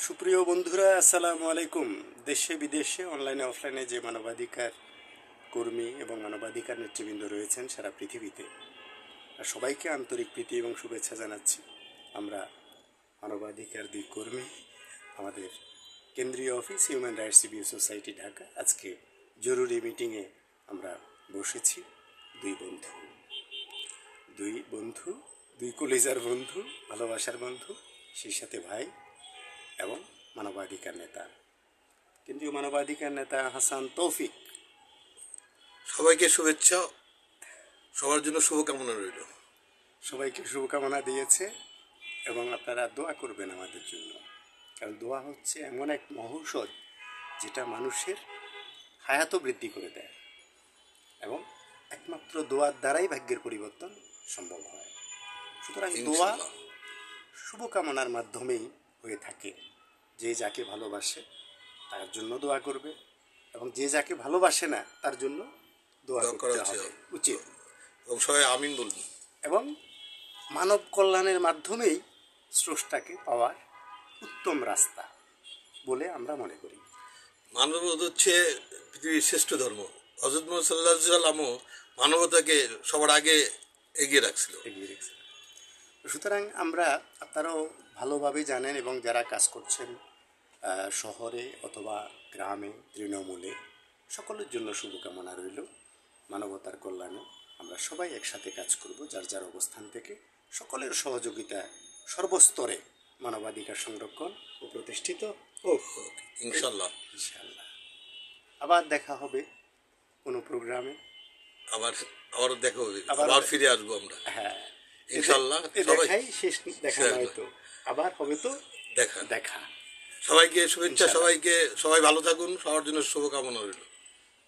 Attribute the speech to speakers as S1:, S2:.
S1: সুপ্রিয় বন্ধুরা, আসসালামু আলাইকুম। দেশে বিদেশে অনলাইনে অফলাইনে যে মানবাধিকার কর্মী এবং মানবাধিকার নেতৃবৃন্দ রয়েছেন সারা পৃথিবীতে, আর সবাইকে আন্তরিক প্রীতি এবং শুভেচ্ছা জানাচ্ছি। আমরা মানবাধিকার দুই কর্মী, আমাদের কেন্দ্রীয় office human rights review society Dhaka, আজকে জরুরি মিটিংয়ে আমরা বসেছি। দুই কলেজার বন্ধু, ভালোবাসার বন্ধু, সেই সাথে ভাই এবং মানবাধিকার নেতা, কেন্দ্রীয় মানবাধিকার নেতা হাসান তৌফিক।
S2: সবাইকে শুভেচ্ছা, সবার জন্য শুভকামনা রইল।
S1: সবাইকে শুভকামনা দিয়েছে এবং আপনারা দোয়া করবেন আমাদের জন্য, কারণ দোয়া হচ্ছে এমন এক মহৌষধ যেটা মানুষের হায়াত বৃদ্ধি করে দেয় এবং একমাত্র দোয়ার দ্বারাই ভাগ্যের পরিবর্তন সম্ভব হয়। সুতরাং দোয়া শুভকামনার মাধ্যমেই হয়ে থাকে। যে যাকে ভালোবাসে তার জন্য দোয়া করবে এবং যে যাকে ভালোবাসে না তার জন্য দোয়া করতে হবে উচিত,
S2: এবং সবাই আমিন বলবেন।
S1: এবং মানব কল্যাণের মাধ্যমেই স্রষ্টাকে পাওয়ার উত্তম রাস্তা বলে আমরা মনে করি।
S2: মানবতা হচ্ছে পৃথিবীর শ্রেষ্ঠ ধর্ম। হযরত মুহাম্মদ সাল্লাল্লাহু আলাইহি ওয়াসাল্লামও মানবতাকে সবার আগে এগিয়ে রাখছিল।
S1: সুতরাং আপনারাও ভালোভাবে জানেন এবং যারা কাজ করছেন শহরে অথবা গ্রামে, তৃণমূলে, সকলের জন্য শুভকামনা রইল। মানবতার কল্যাণে আমরা সবাই একসাথে কাজ করব, যার যার অবস্থান থেকে সকলের সহযোগিতা সর্বস্তরে মানবাধিকার সংরক্ষণ ও প্রতিষ্ঠিত হোক।
S2: ইনশাল্লাহ।
S1: আবার দেখা হবে কোনো প্রোগ্রামে,
S2: আবারও দেখা হবে, আবার ফিরে আসবো আমরা।
S1: হ্যাঁ,
S2: ইনশাল্লাহ।
S1: দেখাই শেষ দেখা নয় তো, আবার হবে তো দেখা।
S2: সবাইকে শুভেচ্ছা, সবাই ভালো থাকুন, সবার জন্য শুভকামনা রইল।